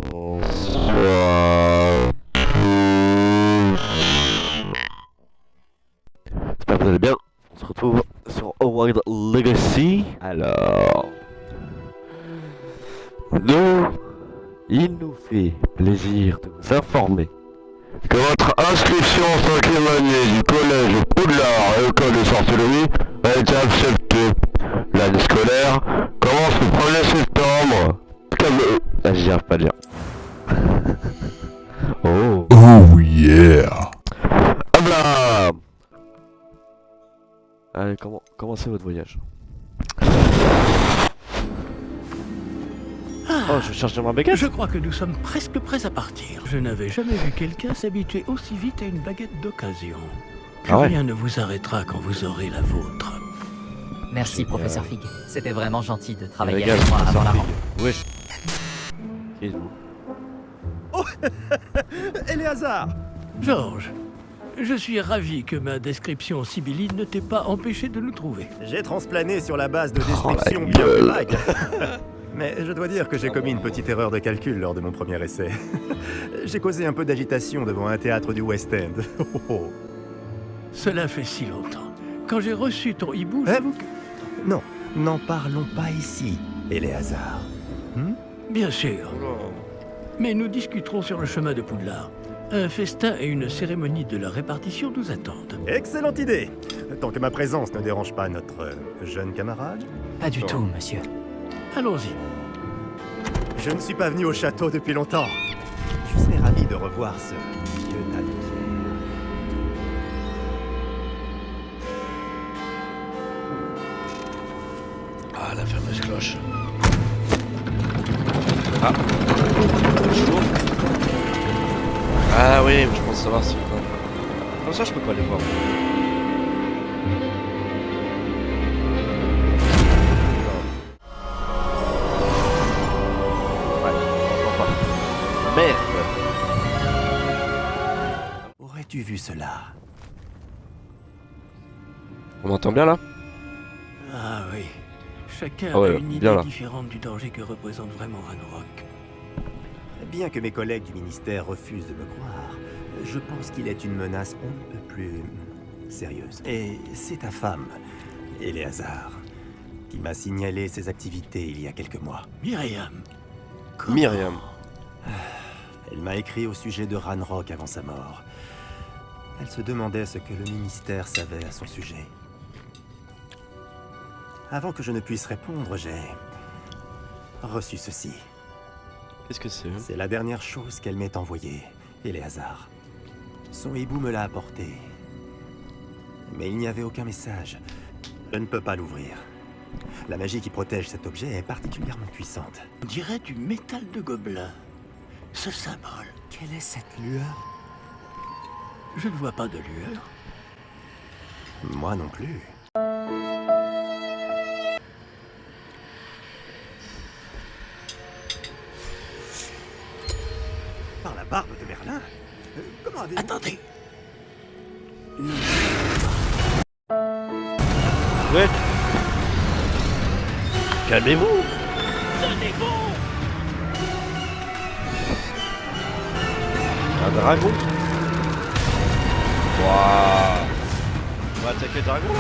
Bonsoir. J'espère que vous allez bien. On se retrouve sur Hogwarts Legacy. Alors, il nous fait plaisir de vous informer que votre inscription en 5e année du collège Poudlard à l'école de sorcellerie a été acceptée. L'année scolaire commence le 1er septembre. Ah, j'y arrive pas à dire. Oh. Oh yeah. Hop là. Allez, commencez votre voyage. Oh, je cherche ma baguette. Je crois que nous sommes presque prêts à partir. Je n'avais jamais vu quelqu'un s'habituer aussi vite à une baguette d'occasion. Plus Ah ouais. rien ne vous arrêtera quand vous aurez la vôtre. Merci, professeur Fig. C'était vraiment gentil de travailler Régale, avec moi avant la professeur rentrée. Fig. Wesh. Qui êtes-vous? Éléazar! Georges, je suis ravi que ma description sibylline ne t'ait pas empêché de nous trouver. J'ai transplané sur la base de Oh, descriptions la bien gueule. vagues. Mais je dois dire que j'ai commis une petite erreur de calcul lors de mon premier essai. J'ai causé un peu d'agitation devant un théâtre du West End. Oh, oh. Cela fait si longtemps. Quand j'ai reçu ton hibou, Eh j'avoue que... Non, n'en parlons pas ici, Éléazar. Bien sûr. Mais nous discuterons sur le chemin de Poudlard. Un festin et une cérémonie de la répartition nous attendent. Excellente idée! Tant que ma présence ne dérange pas notre jeune camarade. Pas du tout, monsieur. Allons-y. Je ne suis pas venu au château depuis longtemps. Je serais ravi de revoir ce vieux tas de pierres. Ah, la fameuse cloche. Ah. Bonjour. Ah oui, je pense savoir si... Comme ça, je peux pas les voir. Ouais, on pas. Merde. Aurais-tu vu cela? On m'entend bien là? Ah oui. Chacun Ah ouais, a une bien idée là. différente du danger que représente vraiment Ranrock. Bien que mes collègues du ministère refusent de me croire, je pense qu'il est une menace on ne peut plus sérieuse. Et c'est ta femme, Éléazar, qui m'a signalé ses activités il y a quelques mois. Myriam. Comment? Myriam. Elle m'a écrit au sujet de Ranrock avant sa mort. Elle se demandait ce que le ministère savait à son sujet. Avant que je ne puisse répondre, j'ai reçu ceci. Qu'est-ce que c'est? C'est la dernière chose qu'elle m'ait envoyée, Éléazar. Son hibou me l'a apporté. Mais il n'y avait aucun message. Je ne peux pas l'ouvrir. La magie qui protège cet objet est particulièrement puissante. On dirait du métal de gobelin. Ce symbole. Quelle est cette lueur? Je ne vois pas de lueur. Moi non plus. Par la barbe de Merlin? Comment avez-vous... Attendez. Ouais. Calmez-vous. Tenez bon. Un dragon. Waouh. On va attaquer le dragon là.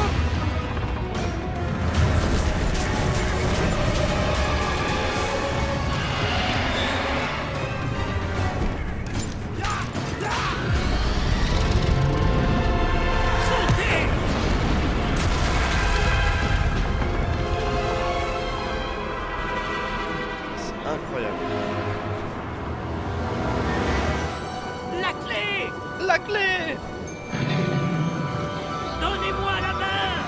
C'est incroyable. La clé. La clé. Donnez-moi la main.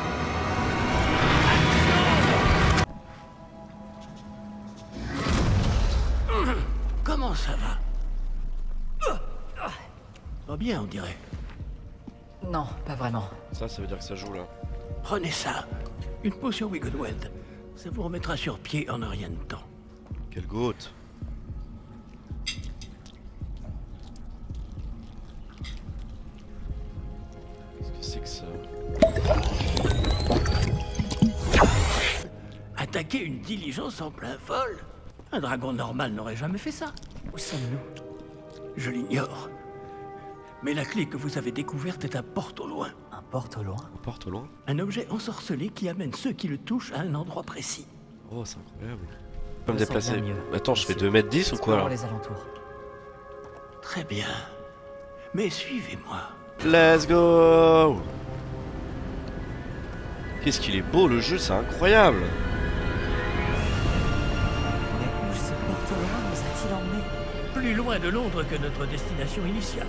Action. Comment ça va? Pas bien, on dirait. Non, pas vraiment. Ça veut dire que ça joue là. Prenez ça. Une potion Wiggleweld. Ça vous remettra sur pied en un rien de temps. Quelle goutte. Qu'est-ce que c'est que ça? Attaquer une diligence en plein vol? Un dragon normal n'aurait jamais fait ça. Où sommes-nous? Je l'ignore. Mais la clé que vous avez découverte est un porte au loin. Un porte au loin? On porte au loin. Un objet ensorcelé qui amène ceux qui le touchent à un endroit précis. Oh, c'est incroyable. Je peux me Je sens déplacer. bien mieux. Attends, je fais Monsieur, 2m10 ou quoi explorons là? les alentours. Très bien. Mais suivez-moi. Let's go! Qu'est-ce qu'il est beau le jeu, c'est incroyable! Mais où ce porte au loin nous a-t-il emmenés? Plus loin de Londres que notre destination initiale.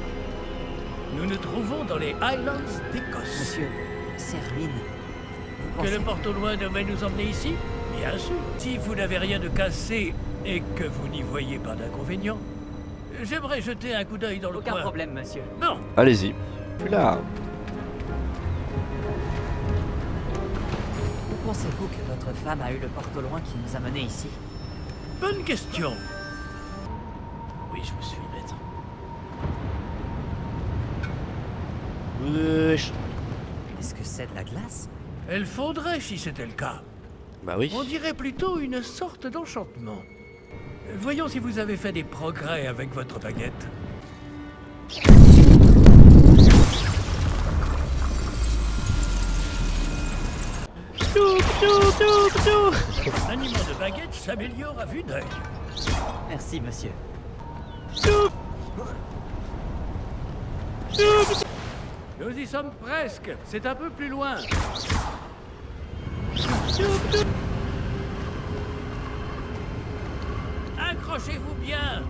Nous nous trouvons dans les Highlands d'Écosse. Monsieur, ces ruines. Vous Que pensez... le porte au loin devait nous emmener ici? Bien sûr. Si vous n'avez rien de cassé et que vous n'y voyez pas d'inconvénient, j'aimerais jeter un coup d'œil dans le Aucun coin. problème, monsieur. Non. Allez-y. Puis là. Où pensez-vous que votre femme a eu le porte au loin qui nous a menés ici? Bonne question. Oui, je me suis maître. Wesh. Est-ce que c'est de la glace? Elle fondrait si c'était le cas. Bah oui. On dirait plutôt une sorte d'enchantement. Voyons si vous avez fait des progrès avec votre baguette. L'aliment de baguette s'améliore à vue d'œil. Merci, monsieur. Nous y sommes presque. C'est un peu plus loin. Accrochez-vous bien.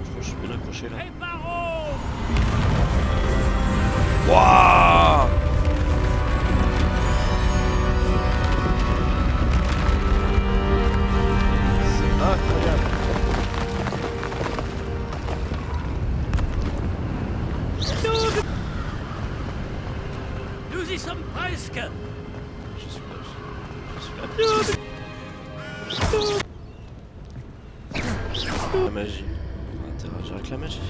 Je crois que je suis bien accroché là. Préparons. Waouh! C'est incroyable. Nous y sommes presque. Je suis là. Je suis là. La magie. On va interagir avec la magie.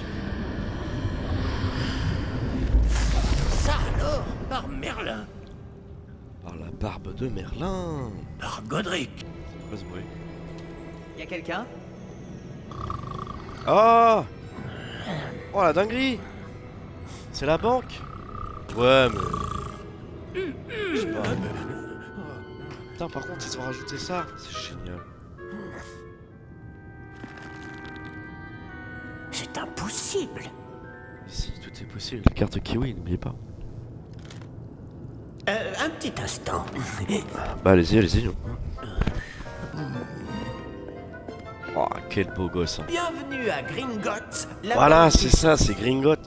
Ça alors, par Merlin, Par la barbe de Merlin. par Godric. C'est quoi ce bruit? Y a quelqu'un? Oh! Oh la dinguerie! C'est la banque! Ouais, mais. Je sais pas. Putain, par contre, ils ont rajouté ça. C'est génial. C'est impossible. Ici, tout est possible. La carte Kiwi, n'oubliez pas. Un petit instant. Bah, allez-y, allez-y. nous. Oh, quel beau gosse. Hein. Bienvenue à Gringotts. Voilà, c'est ça, c'est Gringotts.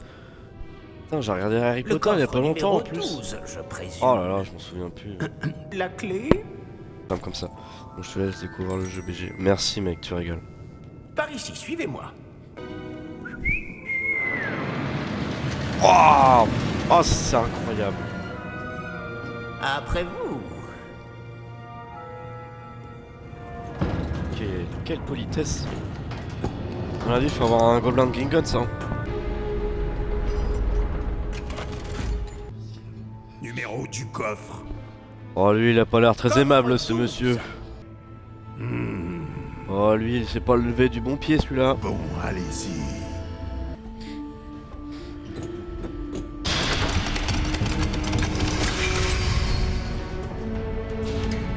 Putain, j'ai regardé Harry Potter il y a pas longtemps en plus. Je présume. Oh là là, je m'en souviens plus. La clé? Comme ça. Donc je te laisse découvrir le jeu BG. Merci mec, tu rigoles. Par ici, suivez-moi. Oh, oh c'est incroyable. Après vous. Quelle politesse. On a dit, il faut avoir un gobelin de Gringotts, hein. Numéro du coffre. Oh, lui, il a pas l'air très aimable, ce monsieur. Oh, lui, il s'est pas levé du bon pied, celui-là. Bon, allez-y.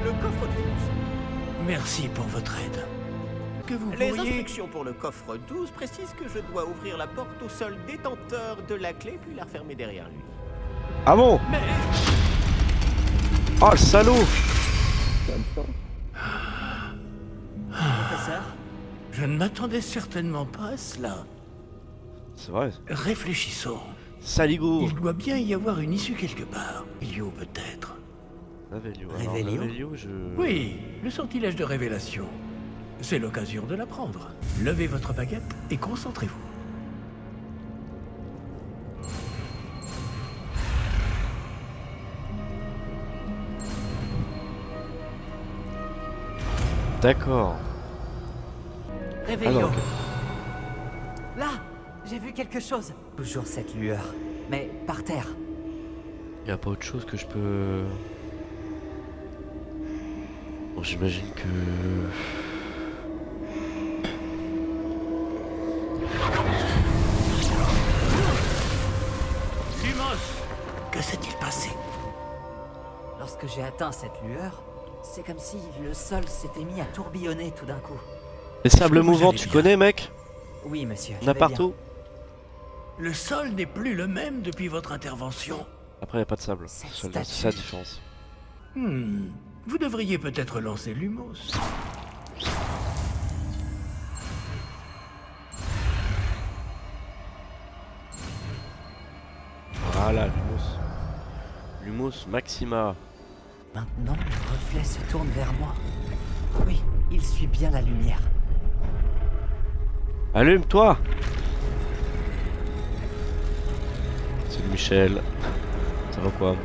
Le coffre 12. Merci pour votre aide. Que vous Les pourriez... instructions pour le coffre 12 précisent que je dois ouvrir la porte au seul détenteur de la clé puis la refermer derrière lui. Ah bon? Mais... Oh, le salaud! Professeur? Je ne m'attendais certainement pas à cela. C'est vrai. Réfléchissons. Saligo! Il doit bien y avoir une issue quelque part. Ilio peut-être. Révélio. Révélio? Révélio, je... Oui, le sortilège de révélation. C'est l'occasion de l'apprendre. Levez votre baguette et concentrez-vous. D'accord. Réveillons. Alors, Là, j'ai vu quelque chose. Toujours cette lueur. Mais par terre. y a pas autre chose que je peux... Bon, j'imagine que... Lorsque j'ai atteint cette lueur, c'est comme si le sol s'était mis à tourbillonner tout d'un coup. Les sables Est-ce que vous mouvants, allez tu bien? connais, mec? Oui, monsieur. On a je vais bien. partout. Le sol n'est plus le même depuis votre intervention. Après, y a pas de sable. Cette C'est statue. ça la différence. Vous devriez peut-être lancer Lumos. Voilà, Lumos. Lumos Maxima. Maintenant, le reflet se tourne vers moi. Oui, il suit bien la lumière. Allume-toi! C'est Michel. Ça va quoi?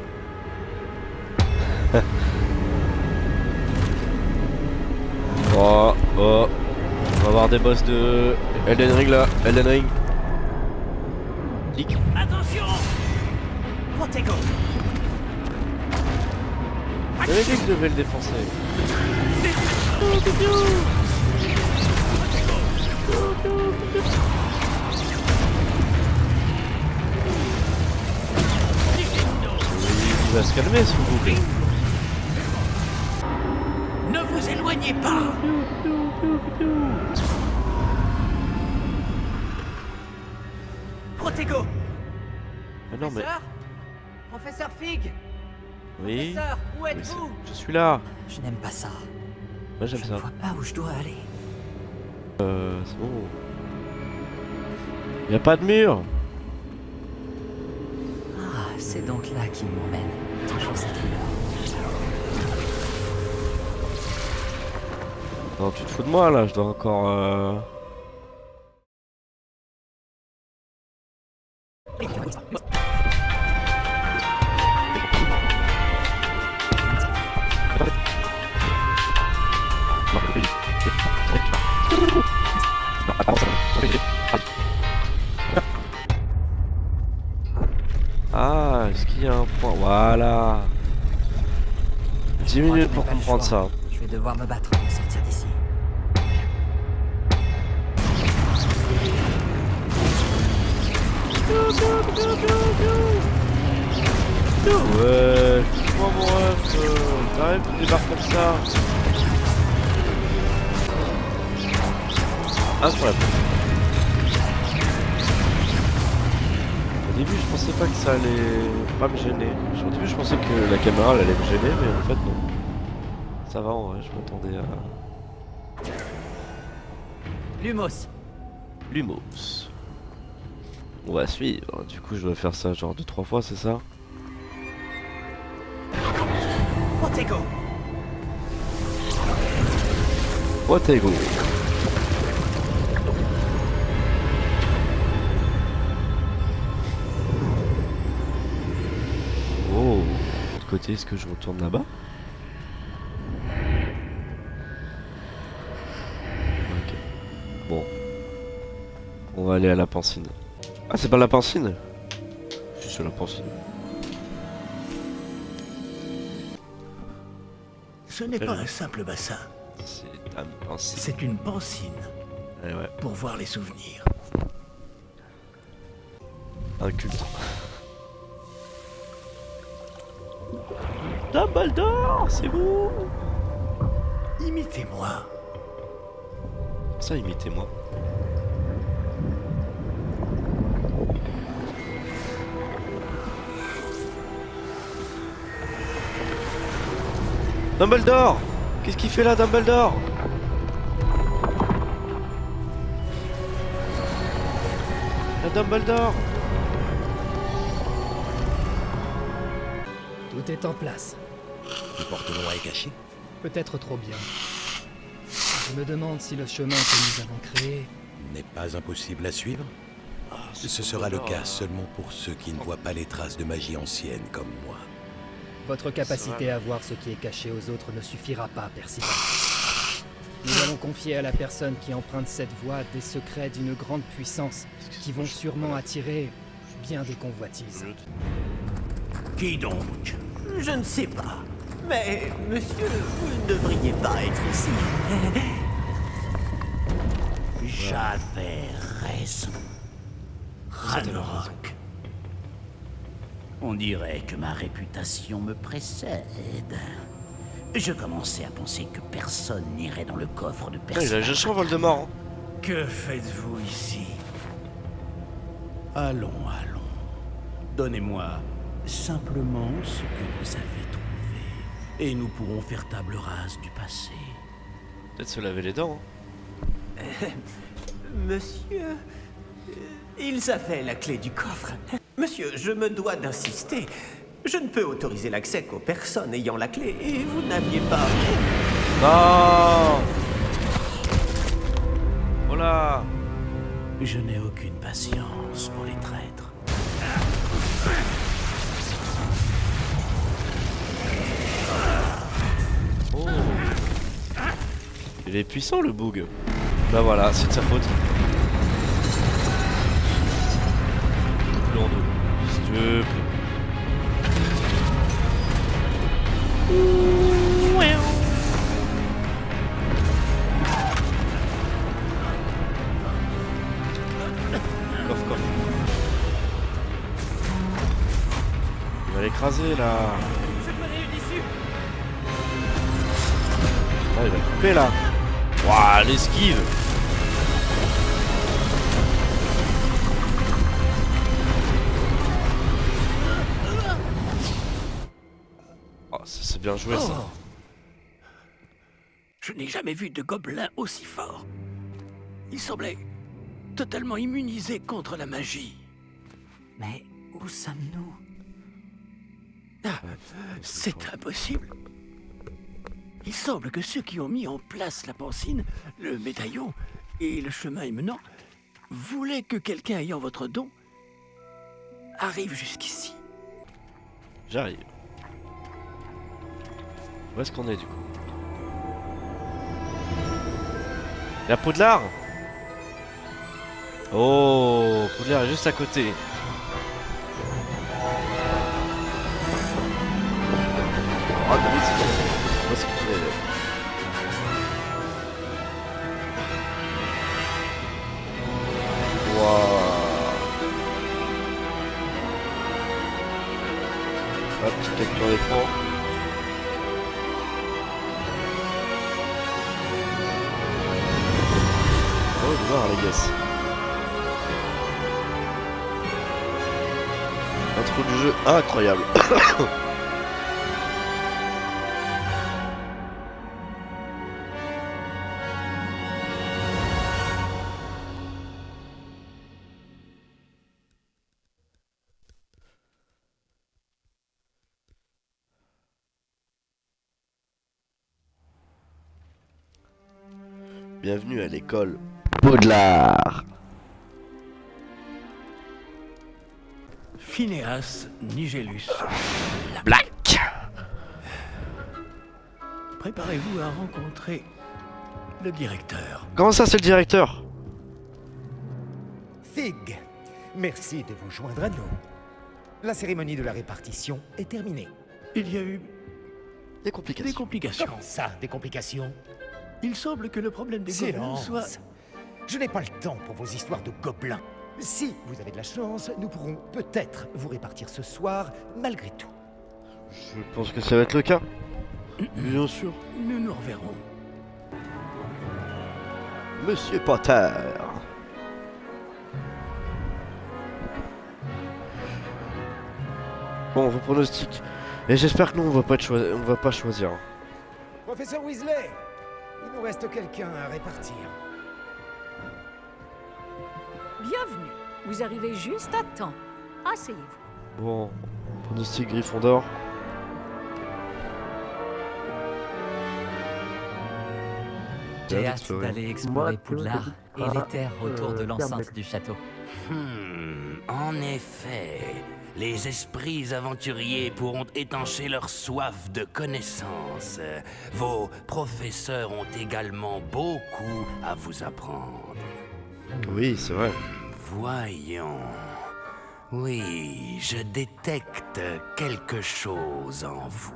Oh, oh. On va avoir des boss de Elden Ring là. Elden Ring. Tic. Attention! Protego! J'avais dit que je devais le défoncer. Il va se calmer ce boucle. Ne vous éloignez pas! Protego! Ah non mais. Professeur Fig! Oui. Professeur, où mais êtes-vous? je suis là. Je n'aime pas ça. Moi j'aime Je ça. ne vois pas où je dois aller. C'est bon. Y a pas de mur. Ah, c'est donc là qu'il m'emmène. Toujours cette lueur. Non, tu te fous de moi là, je dois encore. Ah, est-ce qu'il y a un point? Voilà. 10 Je crois minutes que je pour n'ai pas le comprendre choix. ça. Je vais devoir me battre pour sortir d'ici. Ouais, moi mon ref, t'arrives, tu débarques comme ça. Incroyable. Au début, je pensais pas que ça allait pas me gêner. Au début, je pensais que la caméra elle allait me gêner, mais en fait, non. Ça va en vrai, je m'attendais à. Lumos! Lumos. On va suivre. Du coup, je dois faire ça genre 2-3 fois, c'est ça? Protego! Protego. Oh, de l'autre côté, est-ce que je retourne là-bas? Ok. Bon. On va aller à la Pancine. Ah, c'est pas la Pancine? Si, c'est la Pancine. Ce n'est pas un simple bassin, C'est un Pancine. c'est une pancine Eh ouais, pour voir les souvenirs. un culte. Dumbledore, c'est vous? Imitez-moi. Ça, imitez-moi. Dumbledore! Qu'est-ce qu'il fait là, Dumbledore? La Dumbledore! Tout est en place. Le porte-nom est caché. Peut-être trop bien. Je me demande si le chemin que nous avons créé... N'est pas impossible à suivre. Ce sera le cas seulement pour ceux qui ne voient pas les traces de magie ancienne comme moi. Votre capacité à voir ce qui est caché aux autres ne suffira pas, Percival. Nous allons confier à la personne qui emprunte cette voie des secrets d'une grande puissance qui vont sûrement attirer bien des convoitises. Qui donc? Je ne sais pas. Mais, monsieur, vous ne devriez pas être ici. J'avais raison. Ranrock. On dirait que ma réputation me précède. Je commençais à penser que personne n'irait dans le coffre de Putain, personne. il a déjà chaud Voldemort. Hein. Que faites-vous ici? Allons. Donnez-moi simplement ce que vous avez trouvé. Et nous pourrons faire table rase du passé. Peut-être se laver les dents. Hein. Monsieur, ils avaient la clé du coffre. Monsieur, je me dois d'insister. Je ne peux autoriser l'accès qu'aux personnes ayant la clé, et vous n'aviez pas... Non. Voilà. Je n'ai aucune patience pour les traîtres. Oh. Il est puissant le boug. Bah voilà, c'est de sa faute. Coupe-le en deux. S'il te plaît. Coffre. Il va l'écraser là. Ah, il va couper là. Waouh, l'esquive. Oh, ça c'est bien joué ça. Oh. Je n'ai jamais vu de gobelin aussi fort. Il semblait totalement immunisé contre la magie. Mais où sommes-nous? Ah, c'est impossible. Il semble que ceux qui ont mis en place la pancine, le médaillon et le chemin émenant voulaient que quelqu'un ayant votre don arrive jusqu'ici. J'arrive. Où est-ce qu'on est du coup? La Poudlard. Oh, Poudlard est juste à côté. Oh, mais c'est... Où est-ce qu'il est? Waouh. Hop, petite capture d'écran. Oh, de voir les gars. Intro du jeu incroyable. Bienvenue à l'école Poudlard. Phineas Nigellus. Black. Préparez-vous à rencontrer le directeur. Comment ça, c'est le directeur? Fig, merci de vous joindre à nous. La cérémonie de la répartition est terminée. Il y a eu Des complications. des complications. Comment ça, des complications? Il semble que le problème des gobelins Silence. soit... Je n'ai pas le temps pour vos histoires de gobelins. Si vous avez de la chance, nous pourrons peut-être vous répartir ce soir, malgré tout. Je pense que ça va être le cas. Bien sûr. Nous nous reverrons. Monsieur Potter. Bon, vos pronostics. Et j'espère que nous, on va pas choisir. Professeur Weasley, il nous reste quelqu'un à répartir. Bienvenue. Vous arrivez juste à temps. Asseyez-vous. Bon, pronostic Gryffondor. J'ai hâte d'aller explorer Poudlard et les terres autour de l'enceinte du château. En effet, les esprits aventuriers pourront étancher leur soif de connaissances. Vos professeurs ont également beaucoup à vous apprendre. Oui, c'est vrai. Voyons. Oui, je détecte quelque chose en vous.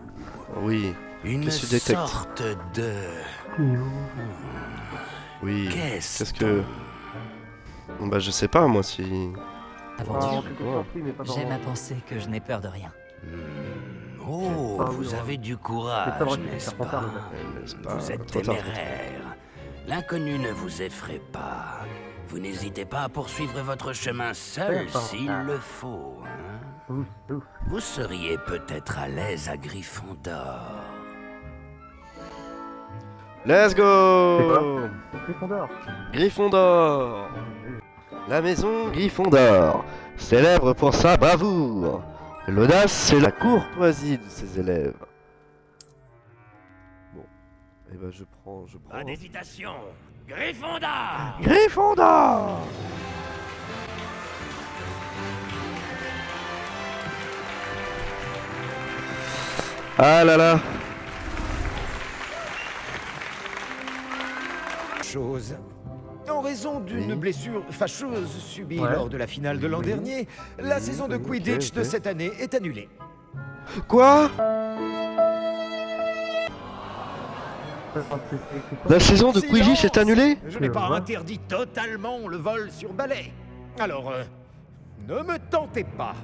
Oui. Une Qu'est-ce que tu détectes? sorte de... Oui. Qu'est-ce que... Bah je sais pas moi si... Aventure. Ouais. J'aime à penser que je n'ai peur de rien. Oh, vous avez du courage, n'est-ce pas? Vous êtes téméraire. L'inconnu ne vous effraie pas. Vous n'hésitez pas à poursuivre votre chemin seul s'il le faut. Hein? Vous seriez peut-être à l'aise à Gryffondor. Let's go! Gryffondor. Gryffondor! La maison Gryffondor, célèbre pour sa bravoure, l'audace et la courtoisie de ses élèves. Bon, et ben je prends. Pas d'hésitation, Gryffondor! Gryffondor! Ah là là! Chose. En raison d'une blessure fâcheuse subie lors de la finale de l'an dernier, la saison de Quidditch de cette année est annulée. Quoi? La saison de Quidditch est annulée? Je n'ai pas interdit totalement le vol sur balai. Alors, ne me tentez pas.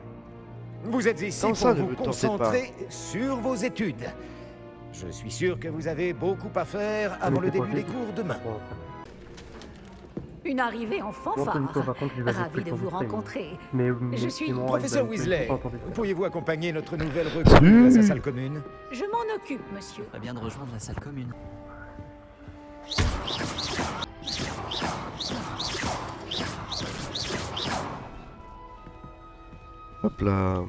Vous êtes ici Comment ça, pour ne vous me tentez concentrer sur vos études. Je suis sûr que vous avez beaucoup à faire avant le début des cours demain. Une arrivée en fanfare. Ravi de vous rencontrer. Je suis... Professeur Weasley, pourriez-vous accompagner notre nouvelle recrue à sa salle commune? Je m'en occupe, monsieur. Très bien de rejoindre la salle commune. Hop là.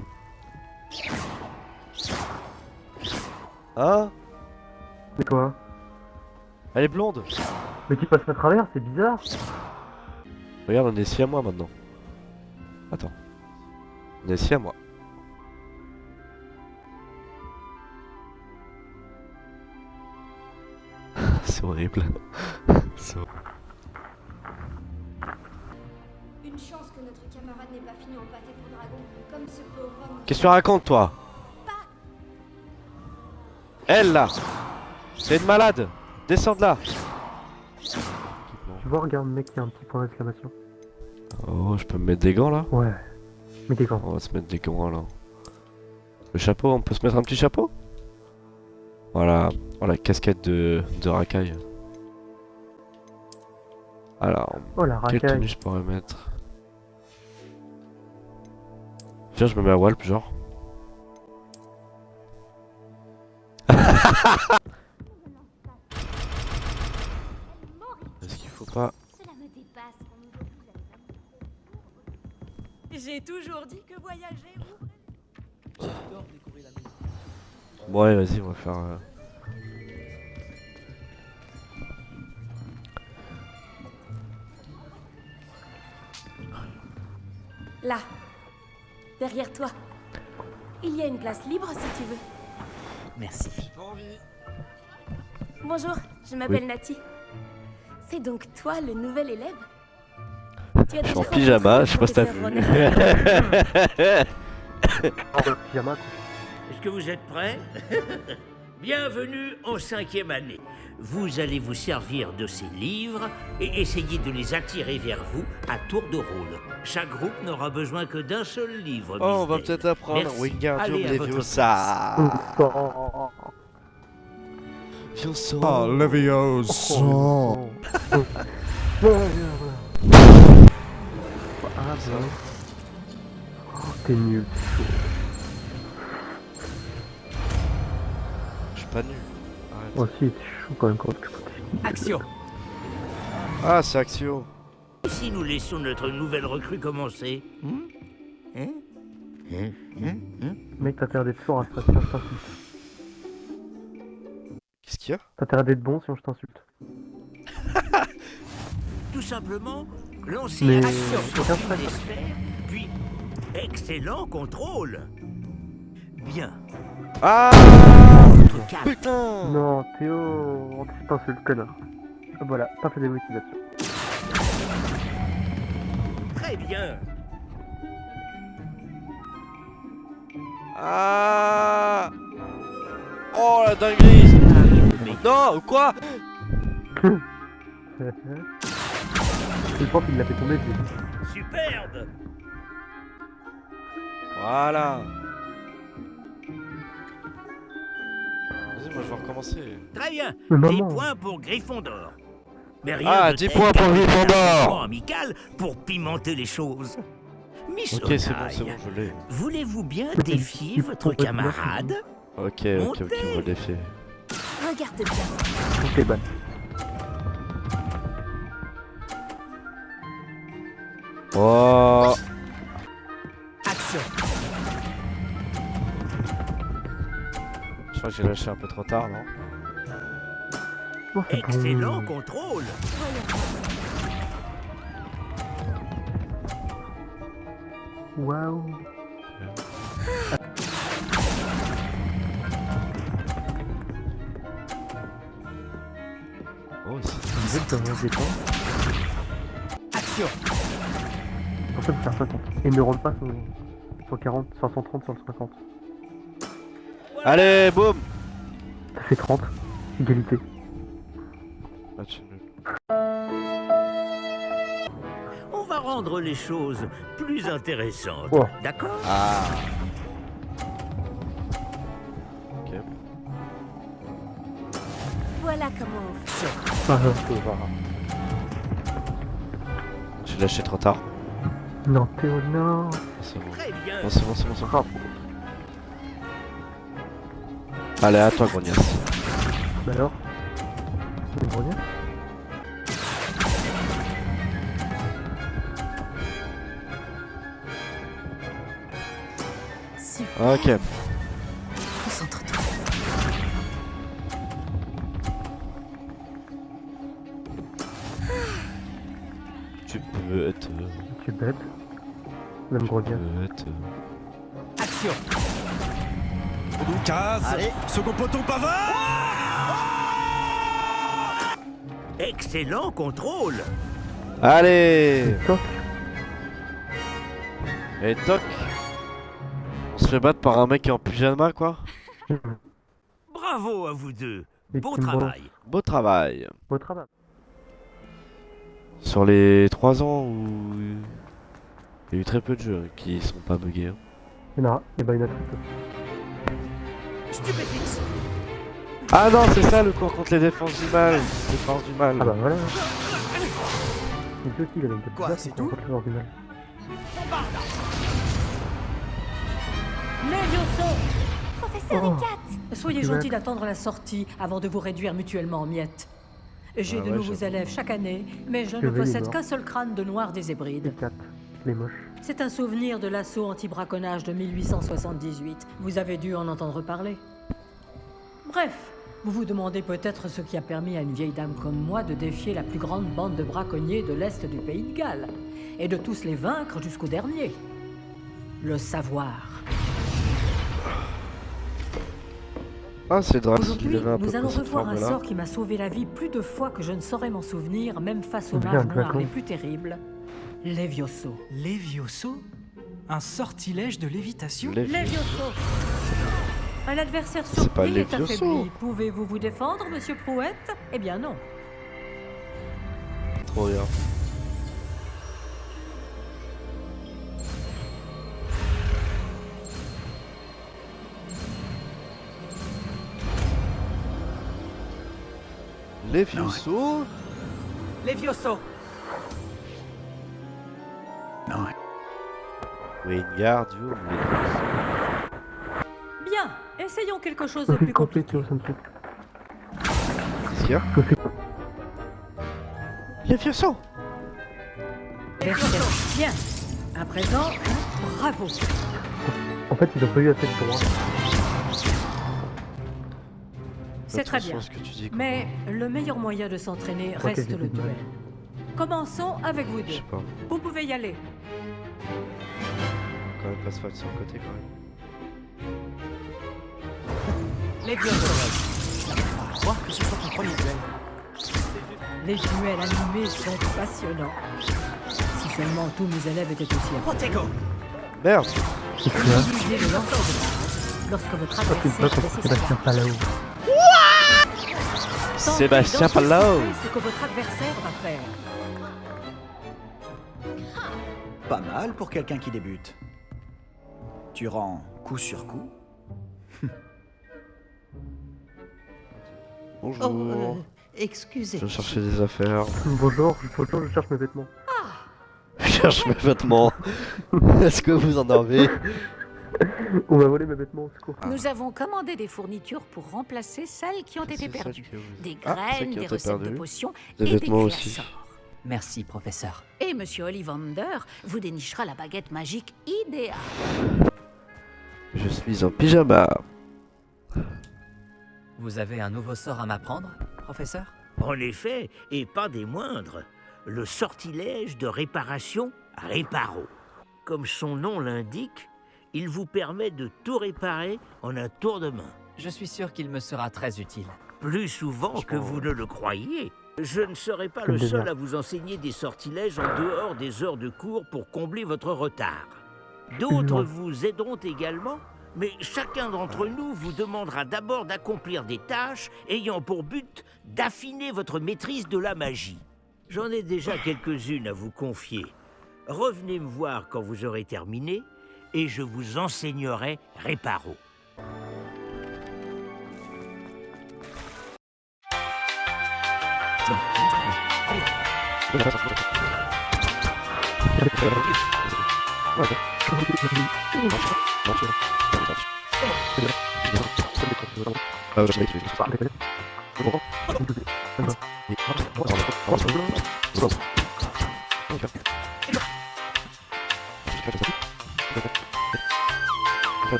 Hein? Mais quoi? Elle est blonde. Mais tu passes à travers, c'est bizarre. Regarde, on est 6 à moi maintenant. Attends. On est 6 à moi. C'est horrible. C'est horrible. Une chance que notre camarade n'ait pas fini en pâté pour dragon, comme ce pauvre homme. Qu'est-ce que tu racontes, toi? Elle, là. C'est une malade. Descends de là. Tu vois, regarde, mec, il y a un petit point d'exclamation. Oh, je peux me mettre des gants, là? Ouais. Mets des gants. On va se mettre des gants, là. Le chapeau, on peut se mettre un petit chapeau? Voilà. Voilà, casquette de racaille. Alors, oh, la quelle racaille. tenue je pourrais mettre? Tiens, je me mets à Walp, genre. Est-ce qu'il faut pas... J'ai toujours dit que voyager... Bon, ouais, vas-y, on va faire... Là, derrière toi. Il y a une place libre si tu veux. Merci. Bonjour, je m'appelle Nati. C'est donc toi le nouvel élève? Tu as Je suis déjà en pyjama, je sais pas si t'as vu. Est-ce que vous êtes prêts? Bienvenue en 5e année. Vous allez vous servir de ces livres et essayer de les attirer vers vous à tour de rôle. Chaque groupe n'aura besoin que d'un seul livre. Oh, on va Miss Day. peut-être apprendre Merci. Wingardium Allez à votre Leviosa. Ah, Leviosa. Ah bah. Oh, t'es nul. Je suis pas nul. Arrête. Oh si, t'es chaud quand même quand tu... Action. Ah, c'est Axio. Si nous laissions notre nouvelle recrue commencer. Mec, t'as intérêt d'être fort à ça, sinon je t'insulte. Qu'est-ce qu'il y a? T'as intérêt d'être bon, sinon je t'insulte. Tout simplement, lancer Mais... action sur aucun une stress. des sphères, puis excellent contrôle. Bien. Ah Calme. putain. Non, Théo, je t'insulte, connard. Ah, voilà, pas fait d'émotivation. Très bien. Ah. Oh la dinguerie. Non, quoi? C'est le prof, il l'a fait tomber, puis... Superbe. Voilà. Vas-y, moi je vais recommencer. Très bien. Mais 10 maman. points pour Gryffondor. Mais rien Ah, de 10 tel points pour qu'un Gryffondor. moment amical pour pimenter les choses. Miss Ok, c'est bon, Onaille, je l'ai. voulez-vous bien défier votre camarade? Ok, on va le défier. Regarde bien. Ok, bah. Oh. Action. Je crois que j'ai lâché un peu trop tard, non? Oh, c'est Excellent bon. contrôle. Waouh. Oh, c'est Vous êtes dans un dépend. Action. Pour ça, vous faire 50. Et ne rentre pas sur 40, sur 130, sur le 50. Allez, boum. Ça fait 30. Égalité. Match nul. On va rendre les choses plus intéressantes. Oh. D'accord? Ah. Ok. Voilà comment on fait. Ah, ça va. J'ai lâché trop tard. Non, Théo, non. C'est bon. Très bien. Non, c'est bon, c'est bon, c'est bon. Allez, à toi, Grognasse. Bah alors. C'est une grenière. Super. Ok. Concentre-toi. Tu peux être. Tu es bête. Même grenière. peux être. Action. Lucas, Allez. second poteau pavard. Excellent contrôle. Allez. Toc. Et toc. On se fait battre par un mec en pyjama, quoi. Bravo à vous deux. Et Bon tu me travail. Beau travail. Beau travail. Sur les 3 ans où il y a eu très peu de jeux qui sont pas buggés. Hein. Il y en a. Et bah, il y en a très peu. Stupéfixe. Ah non, c'est ça le cours contre les défenses du mal. Les forces du mal. Ah bah voilà. Mais lui aussi, il avait une tête Quoi, bizarre, c'est contre tout le joueur du mal. Levioso! Professeur Oh. Icat! Soyez Tu gentil vas- d'attendre la sortie avant de vous réduire mutuellement en miettes. J'ai Ah de ouais, nouveaux j'avoue. élèves chaque année, mais je Je ne vais les possède voir. qu'un seul crâne de noir des Hébrides. 4. Les moches. C'est un souvenir de l'assaut anti-braconnage de 1878. Vous avez dû en entendre parler. Bref, vous vous demandez peut-être ce qui a permis à une vieille dame comme moi de défier la plus grande bande de braconniers de l'Est du pays de Galles, et de tous les vaincre jusqu'au dernier. Le savoir. Ah, c'est drôle. Aujourd'hui, nous allons revoir un sort qui m'a sauvé la vie plus de fois que je ne saurais m'en souvenir, même face aux Bien, mages noirs d'accord. les plus terribles. Levioso. Levioso? Un sortilège de lévitation? Levioso. Un adversaire C'est pas surpris est Levioso. affaibli. Pouvez-vous vous défendre, monsieur Prouette? Eh bien non. Trop bien. Levioso. Levioso. Non. Wingardium Levioso. Bien, essayons quelque chose de Ça fait plus compter, compliqué. Théo, ça me fait. Qu'est-ce qu'il y a Ça fait. Levioso. Adversaire. Bien. À présent, bravo. En fait, ils ont pas eu assez de droits. C'est très bien. Attention à ce que tu dis, quoi. Mais le meilleur moyen de s'entraîner crois reste qu'elle le dit mal. duel. Commençons avec vous Je deux. sais pas. Vous pouvez y aller. Quand même pas se faire de son côté quand même. Levioso. Je n'arrive pas à croire que ce soit ton premier duel. Les duels animés sont passionnants. Si seulement tous mes élèves étaient aussi Protego. Merde. C'est clair. Utilisez le lancer de base lorsque votre Ça fait pas adversaire comme fait ses Sébastien attaques. Palao. Tentez Sébastien Palao. d'anticiper ce que votre adversaire va faire. Pas mal pour quelqu'un qui débute. Tu rends coup sur coup? Bonjour. Excusez. Je cherchais des affaires. Bonjour, je cherche mes vêtements. Je cherche mes vêtements. Est-ce que vous en avez? On m'a volé mes vêtements, au secours. Nous avons commandé des fournitures pour remplacer celles qui ont été perdues. Des graines, des recettes de potions des et des vêtements clés à aussi. sort. Merci, professeur. Et Monsieur Ollivander vous dénichera la baguette magique idéale. Je suis en pyjama. Vous avez un nouveau sort à m'apprendre, professeur? En effet, et pas des moindres, le sortilège de réparation Réparo. Comme son nom l'indique, il vous permet de tout réparer en un tour de main. Je suis sûr qu'il me sera très utile. Plus souvent que vous ne le croyez. Je ne serai pas le seul à vous enseigner des sortilèges en dehors des heures de cours pour combler votre retard. D'autres vous aideront également, mais chacun d'entre nous vous demandera d'abord d'accomplir des tâches ayant pour but d'affiner votre maîtrise de la magie. J'en ai déjà quelques-unes à vous confier. Revenez me voir quand vous aurez terminé et je vous enseignerai Réparo.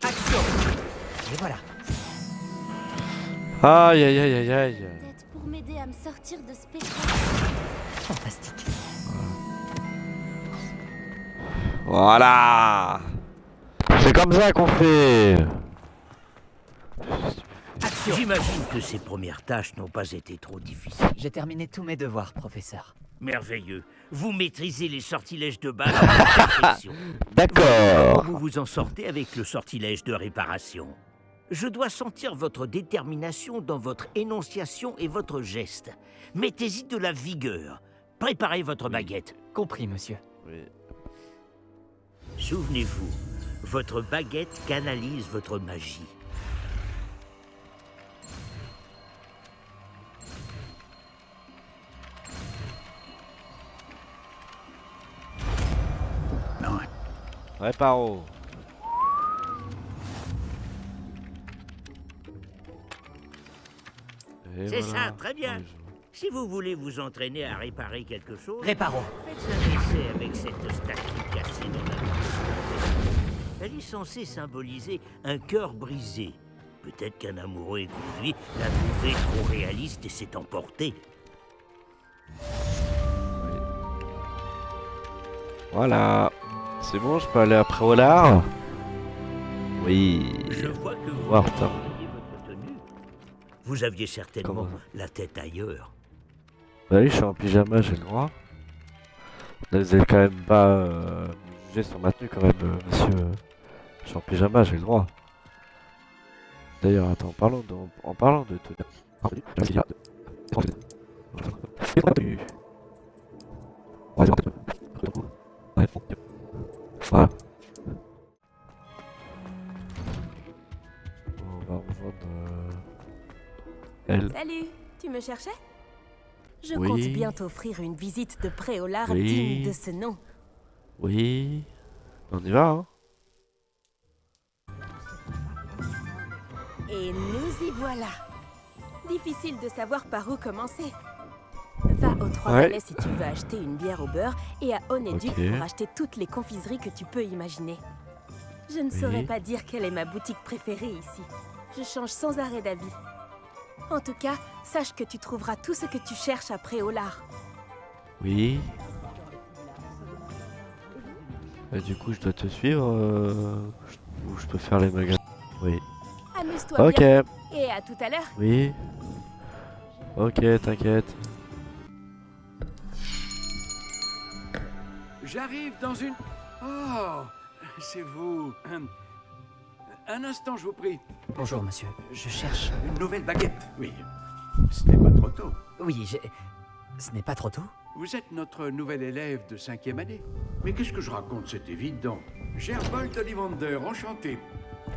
Action! Et voilà. Aïe aïe aïe aïe aïe. Peut-être pour m'aider à me sortir de ce pétrin. Fantastique. Voilà. C'est comme ça qu'on fait. J'imagine que ces premières tâches n'ont pas été trop difficiles. J'ai terminé tous mes devoirs, professeur. Merveilleux. Vous maîtrisez les sortilèges de base à la perfection. D'accord. Vous vous en sortez avec le sortilège de réparation. Je dois sentir votre détermination dans votre énonciation et votre geste. Mettez-y de la vigueur. Préparez votre baguette. Compris, monsieur. Oui. Souvenez-vous, votre baguette canalise votre magie. Réparo. C'est ça, très bien. Si vous voulez vous entraîner à réparer quelque chose... Réparo. Faites un essai avec cette statue cassée dans la main. Elle est censée symboliser un cœur brisé. Peut-être qu'un amoureux éconduit l'a trouvé trop réaliste et s'est emporté. Voilà. C'est bon, je peux aller après au lard. Oui. Je vois que vous Wow, avez putain. oublié votre tenue. Vous aviez certainement Comment? la tête ailleurs. Bah oui, je suis en pyjama, j'ai le droit. Vous allez quand même pas me juger sur ma tenue quand même, monsieur. Je suis en pyjama, j'ai le droit. D'ailleurs, attends, en parlant de tenue. Voilà. On va rejoindre elle. Salut, tu me cherchais? Je Oui. compte bien t'offrir une visite de près au lard Oui. digne de ce nom. Oui. On y va, hein. Et nous y voilà. Difficile de savoir par où commencer. Va aux Trois Ouais. Palais si tu veux acheter une bière au beurre et à Honeyduc Ok. pour acheter toutes les confiseries que tu peux imaginer. Je ne Oui. saurais pas dire quelle est ma boutique préférée ici. Je change sans arrêt d'avis. En tout cas, sache que tu trouveras tout ce que tu cherches après au lard. Oui. Et du coup, je dois te suivre ou je peux faire les magasins. Oui. Amuse-toi Ok. bien. Et à tout à l'heure. Oui. Ok, t'inquiète. J'arrive dans une... Oh, c'est vous. Un instant, je vous prie. Bonjour, monsieur. Je cherche... Une nouvelle baguette, oui. Ce n'est pas trop tôt. Oui, ce n'est pas trop tôt? Vous êtes notre nouvel élève de 5e année. Mais qu'est-ce que je raconte? C'est évident. Gerbold Ollivander, enchanté.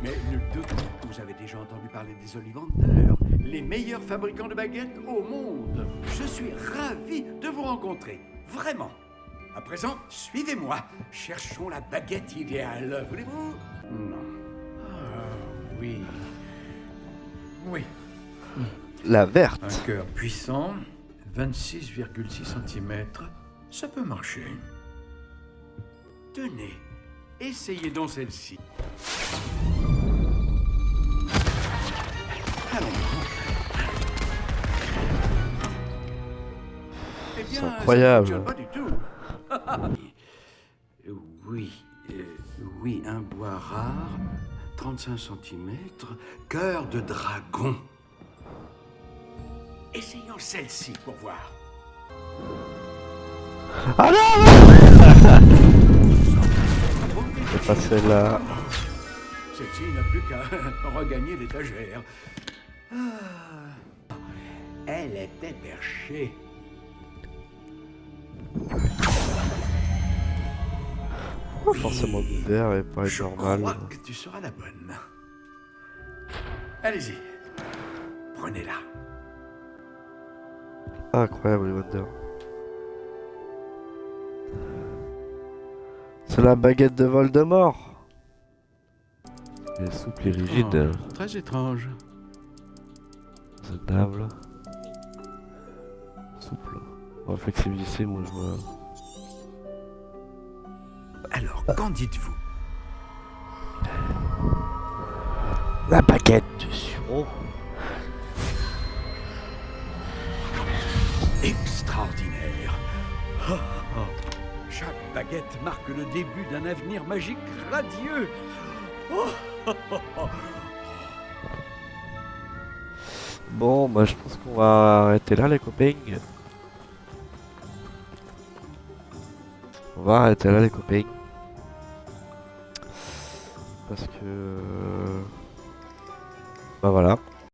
Mais nul doute que vous avez déjà entendu parler des Ollivander, les meilleurs fabricants de baguettes au monde. Je suis ravi de vous rencontrer. Vraiment. À présent, suivez-moi. Cherchons la baguette idéale. Voulez-vous? Non. Ah, oui. Oui. La verte. Un cœur puissant, 26,6 cm. Ça peut marcher. Tenez, essayez donc celle-ci. Allons. Eh bien, c'est incroyable. Ça ne fonctionne pas du tout. Oui, un bois rare, 35 cm, cœur de dragon. Essayons celle-ci pour voir. Ah non. C'est pas celle-là. Celle-ci n'a plus qu'à regagner l'étagère. Ah, elle était perchée. Pourquoi forcément du vert et pas être normal? Je crois que tu seras la bonne. Allez-y. Prenez-la. Incroyable, Wonder. C'est la baguette de Voldemort. Elle est souple et rigide. Très étrange. Raisonnable. Souple. En flexibilité, moi je vois. Alors, qu'en dites-vous? La baguette de Suro. Extraordinaire. Oh, oh. Chaque baguette marque le début d'un avenir magique radieux. Oh, oh, oh, oh. Bon, bah je pense qu'on va arrêter là les copains. On va arrêter là les copains. Parce que... Bah voilà.